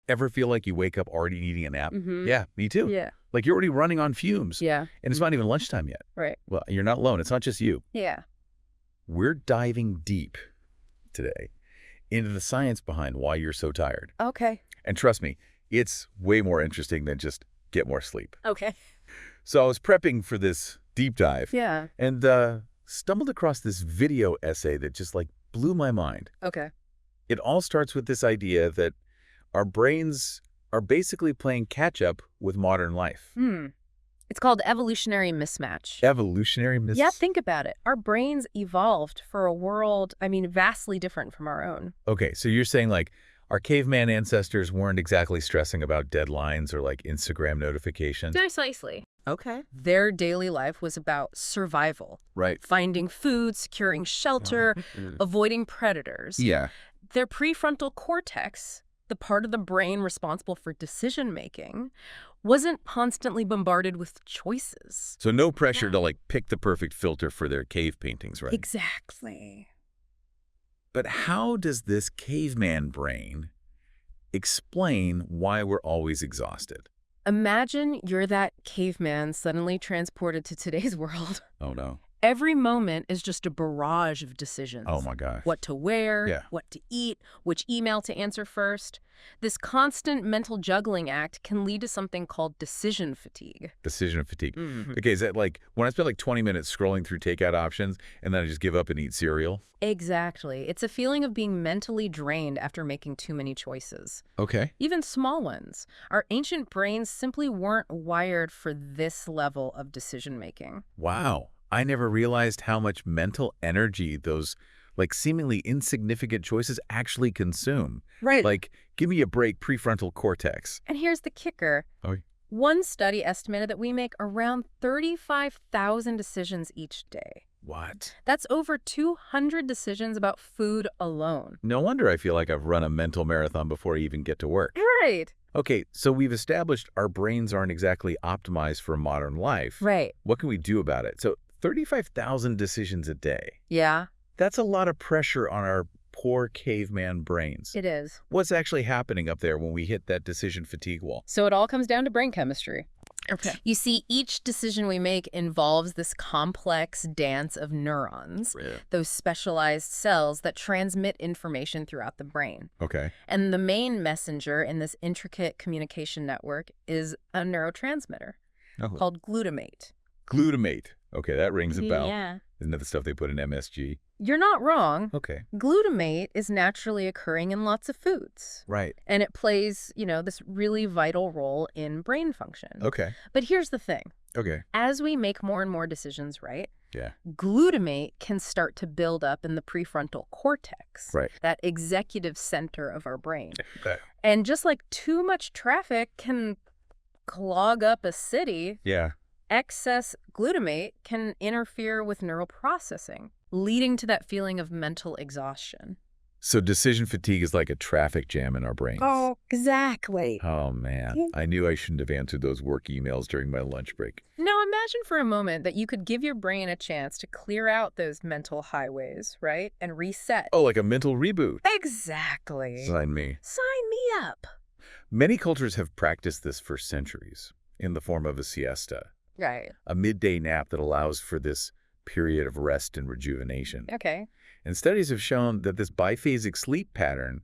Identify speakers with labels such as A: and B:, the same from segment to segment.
A: Ever feel like you wake up already needing a nap?
B: Mm-hmm.
A: Yeah, me too.
B: Yeah.
A: Like you're already running on fumes.
B: Yeah.
A: And it's not even lunchtime yet.
B: Right.
A: Well, you're not alone. It's not just you.
B: Yeah.
A: We're diving deep today into the science behind why you're so tired.
B: Okay.
A: And trust me, it's way more interesting than just get more sleep.
B: Okay.
A: So I was prepping for this deep dive.
B: Yeah.
A: And stumbled across this video essay that just like blew my mind.
B: Okay.
A: It all starts with this idea that our brains are basically playing catch-up with modern life.
B: It's called evolutionary mismatch.
A: Evolutionary mismatch?
B: Yeah, think about it. Our brains evolved for a world, vastly different from our own.
A: Okay, so you're saying like our caveman ancestors weren't exactly stressing about deadlines or like Instagram notifications?
B: Precisely.
A: Okay.
B: Their daily life was about survival.
A: Right.
B: Finding food, securing shelter, avoiding predators.
A: Yeah.
B: Their prefrontal cortex, the part of the brain responsible for decision-making, wasn't constantly bombarded with choices.
A: So no pressure to like pick the perfect filter for their cave paintings, right?
B: Exactly.
A: But how does this caveman brain explain why we're always exhausted?
B: Imagine you're that caveman suddenly transported to today's world.
A: Oh, no.
B: Every moment is just a barrage of decisions.
A: Oh, my gosh.
B: What to wear, what to eat, which email to answer first. This constant mental juggling act can lead to something called decision fatigue.
A: Decision fatigue. Okay, is that like when I spend like 20 minutes scrolling through takeout options and then I just give up and eat cereal?
B: Exactly. It's a feeling of being mentally drained after making too many choices.
A: Okay.
B: Even small ones. Our ancient brains simply weren't wired for this level of decision-making.
A: Wow. I never realized how much mental energy those like seemingly insignificant choices actually consume.
B: Right.
A: Like, give me a break, prefrontal cortex.
B: And here's the kicker.
A: Oh.
B: One study estimated that we make around 35,000 decisions each day.
A: What?
B: That's over 200 decisions about food alone.
A: No wonder I feel like I've run a mental marathon before I even get to work.
B: Right.
A: Okay, so we've established our brains aren't exactly optimized for modern life.
B: Right.
A: What can we do about it? So 35,000 decisions a day.
B: Yeah.
A: That's a lot of pressure on our poor caveman brains.
B: It is.
A: What's actually happening up there when we hit that decision fatigue wall?
B: So it all comes down to brain chemistry.
A: Okay.
B: You see, each decision we make involves this complex dance of neurons, those specialized cells that transmit information throughout the brain.
A: Okay.
B: And the main messenger in this intricate communication network is a neurotransmitter called glutamate.
A: Glutamate. Okay, that rings a bell.
B: Yeah.
A: Isn't that the stuff they put in MSG?
B: You're not wrong.
A: Okay.
B: Glutamate is naturally occurring in lots of foods.
A: Right.
B: And it plays, this really vital role in brain function.
A: Okay.
B: But here's the thing.
A: Okay.
B: As we make more and more decisions, right?
A: Yeah.
B: Glutamate can start to build up in the prefrontal cortex.
A: Right.
B: That executive center of our brain.
A: Okay.
B: And just like too much traffic can clog up a city, excess glutamate can interfere with neural processing, leading to that feeling of mental exhaustion.
A: So decision fatigue is like a traffic jam in our brains.
B: Oh, exactly.
A: Oh, man. I knew I shouldn't have answered those work emails during my lunch break.
B: Now imagine for a moment that you could give your brain a chance to clear out those mental highways, right? And reset.
A: Oh, like a mental reboot.
B: Exactly.
A: Sign me.
B: Sign me up.
A: Many cultures have practiced this for centuries in the form of a siesta.
B: Right.
A: A midday nap that allows for this period of rest and rejuvenation.
B: Okay.
A: And studies have shown that this biphasic sleep pattern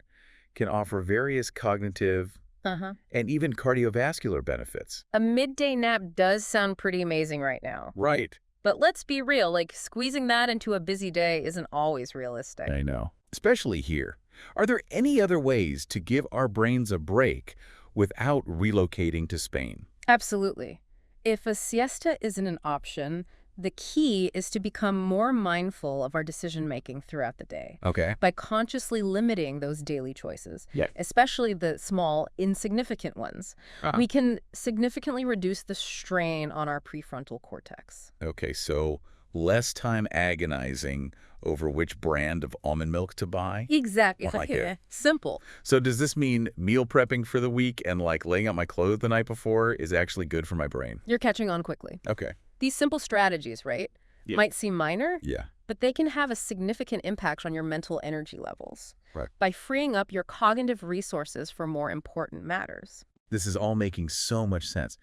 A: can offer various cognitive and even cardiovascular benefits.
B: A midday nap does sound pretty amazing right now.
A: Right.
B: But let's be real, like squeezing that into a busy day isn't always realistic.
A: I know. Especially here. Are there any other ways to give our brains a break without relocating to Spain?
B: Absolutely. If a siesta isn't an option, the key is to become more mindful of our decision-making throughout the day.
A: Okay.
B: By consciously limiting those daily choices, especially the small, insignificant ones, we can significantly reduce the strain on our prefrontal cortex.
A: Okay, so less time agonizing over which brand of almond milk to buy?
B: Exactly.
A: Like it.
B: Simple.
A: So does this mean meal prepping for the week and like laying out my clothes the night before is actually good for my brain?
B: You're catching on quickly.
A: Okay.
B: These simple strategies, right? might seem minor,
A: Yeah.
B: but they can have a significant impact on your mental energy levels
A: Right.
B: by freeing up your cognitive resources for more important matters.
A: This is all making so much sense.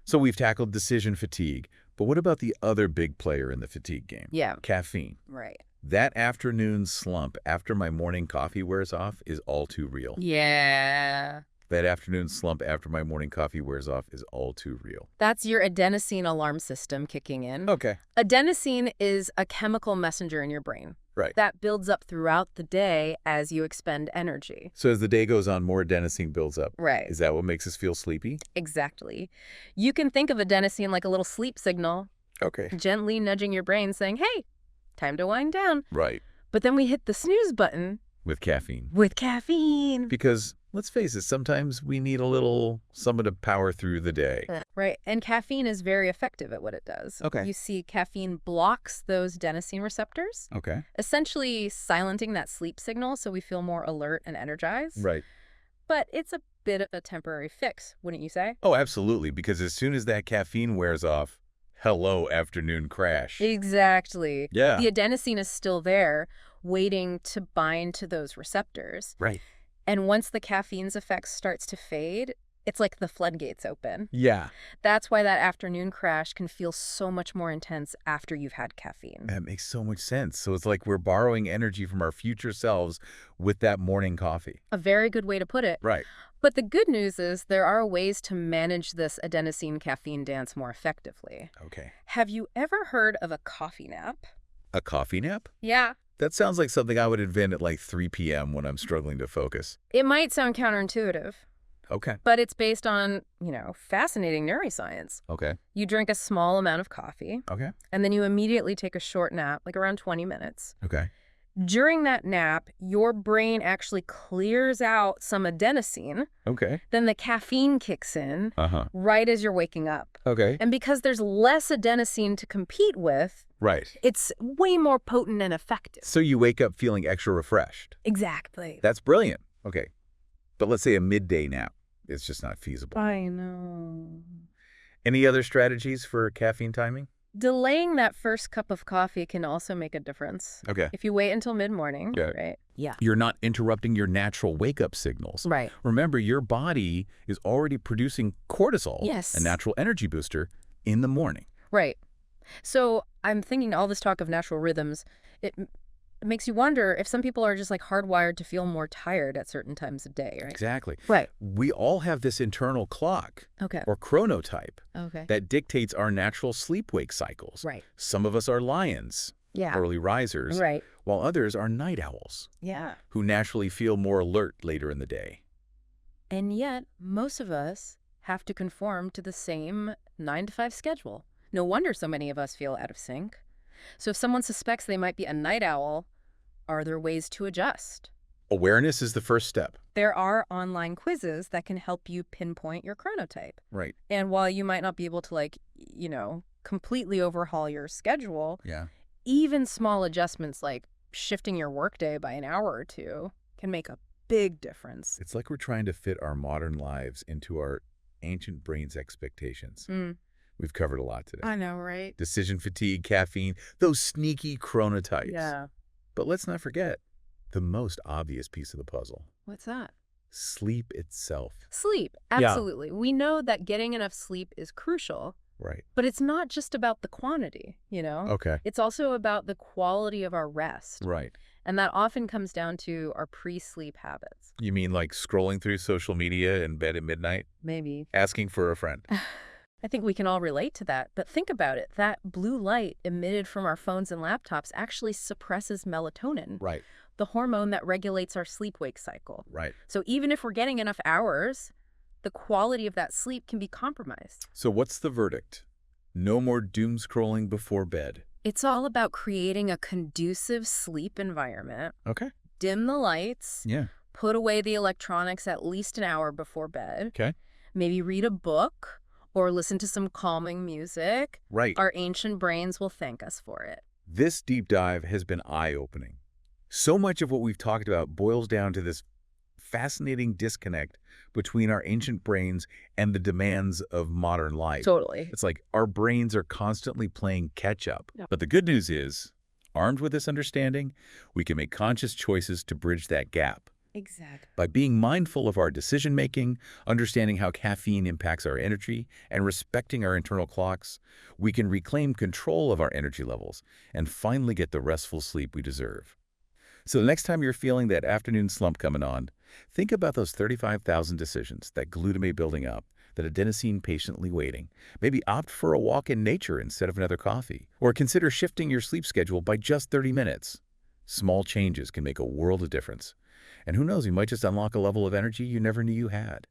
A: So we've tackled decision fatigue, but what about the other big player in the fatigue game?
B: Yeah.
A: Caffeine.
B: Right.
A: That afternoon slump after my morning coffee wears off is all too real.
B: Yeah.
A: That afternoon slump after my morning coffee wears off is all too real.
B: That's your adenosine alarm system kicking in.
A: Okay.
B: Adenosine is a chemical messenger in your brain.
A: Right.
B: That builds up throughout the day as you expend energy.
A: So as the day goes on, more adenosine builds up.
B: Right.
A: Is that what makes us feel sleepy?
B: Exactly. You can think of adenosine like a little sleep signal,
A: Okay.
B: gently nudging your brain saying, hey, time to wind down.
A: Right.
B: But then we hit the snooze button.
A: With caffeine.
B: With caffeine.
A: Because, let's face it, sometimes we need a little something to power through the day.
B: Right. And caffeine is very effective at what it does.
A: Okay.
B: You see, caffeine blocks those adenosine receptors,
A: Okay.
B: essentially silencing that sleep signal so we feel more alert and energized.
A: Right.
B: But it's a bit of a temporary fix, wouldn't you say?
A: Oh, absolutely. Because as soon as that caffeine wears off, hello, afternoon crash.
B: Exactly.
A: Yeah.
B: The adenosine is still there, waiting to bind to those receptors.
A: Right.
B: And once the caffeine's effect starts to fade, it's like the floodgates open.
A: Yeah.
B: That's why that afternoon crash can feel so much more intense after you've had caffeine.
A: That makes so much sense. So it's like we're borrowing energy from our future selves with that morning coffee.
B: A very good way to put it.
A: Right.
B: But the good news is there are ways to manage this adenosine caffeine dance more effectively.
A: Okay.
B: Have you ever heard of a coffee nap?
A: A coffee nap?
B: Yeah.
A: That sounds like something I would invent at like 3 p.m. when I'm struggling to focus.
B: It might sound counterintuitive,
A: Okay.
B: but it's based on, fascinating neuroscience.
A: Okay.
B: You drink a small amount of coffee,
A: Okay.
B: and then you immediately take a short nap, like around 20 minutes.
A: Okay.
B: During that nap, your brain actually clears out some adenosine.
A: Okay.
B: Then the caffeine kicks in
A: Uh-huh.
B: right as you're waking up.
A: Okay.
B: And because there's less adenosine to compete with,
A: Right.
B: it's way more potent and effective.
A: So you wake up feeling extra refreshed.
B: Exactly.
A: That's brilliant. Okay. But let's say a midday nap. It's just not feasible.
B: I know.
A: Any other strategies for caffeine timing?
B: Delaying that first cup of coffee can also make a difference.
A: Okay.
B: If you wait until mid-morning,
A: Yeah.
B: right? Yeah.
A: You're not interrupting your natural wake-up signals.
B: Right.
A: Remember, your body is already producing cortisol,
B: Yes.
A: a natural energy booster, in the morning.
B: Right. So I'm thinking all this talk of natural rhythms, it makes you wonder if some people are just like hardwired to feel more tired at certain times of day, right?
A: Exactly.
B: Right.
A: We all have this internal clock,
B: Okay.
A: or chronotype,
B: Okay.
A: that dictates our natural sleep-wake cycles.
B: Right.
A: Some of us are lions,
B: Yeah.
A: early risers,
B: Right.
A: while others are night owls,
B: Yeah.
A: who naturally feel more alert later in the day.
B: And yet, most of us have to conform to the same 9-to-5 schedule. No wonder so many of us feel out of sync. So if someone suspects they might be a night owl, are there ways to adjust?
A: Awareness is the first step.
B: There are online quizzes that can help you pinpoint your chronotype.
A: Right.
B: And while you might not be able to, completely overhaul your schedule,
A: Yeah.
B: even small adjustments like shifting your workday by an hour or two can make a big difference.
A: It's like we're trying to fit our modern lives into our ancient brain's expectations. We've covered a lot today.
B: I know, right?
A: Decision fatigue, caffeine, those sneaky chronotypes.
B: Yeah.
A: But let's not forget the most obvious piece of the puzzle.
B: What's that?
A: Sleep itself.
B: Sleep. Absolutely. We know that getting enough sleep is crucial,
A: Right.
B: but it's not just about the quantity,
A: Okay.
B: It's also about the quality of our rest.
A: Right.
B: And that often comes down to our pre-sleep habits.
A: You mean like scrolling through social media in bed at midnight?
B: Maybe.
A: Asking for a friend.
B: I think we can all relate to that. But think about it. That blue light emitted from our phones and laptops actually suppresses melatonin,
A: Right.
B: the hormone that regulates our sleep-wake cycle.
A: Right.
B: So even if we're getting enough hours, the quality of that sleep can be compromised.
A: So what's the verdict? No more doom scrolling before bed.
B: It's all about creating a conducive sleep environment.
A: Okay.
B: Dim the lights.
A: Yeah.
B: Put away the electronics at least an hour before bed.
A: Okay.
B: Maybe read a book or listen to some calming music.
A: Right.
B: Our ancient brains will thank us for it.
A: This deep dive has been eye-opening. So much of what we've talked about boils down to this fascinating disconnect between our ancient brains and the demands of modern life.
B: Totally.
A: It's like our brains are constantly playing catch-up.
B: Yeah.
A: But the good news is, armed with this understanding, we can make conscious choices to bridge that gap.
B: Exactly.
A: By being mindful of our decision-making, understanding how caffeine impacts our energy, and respecting our internal clocks, we can reclaim control of our energy levels and finally get the restful sleep we deserve. So the next time you're feeling that afternoon slump coming on, think about those 35,000 decisions, that glutamate building up, that adenosine patiently waiting. Maybe opt for a walk in nature instead of another coffee, or consider shifting your sleep schedule by just 30 minutes. Small changes can make a world of difference. And who knows, you might just unlock a level of energy you never knew you had.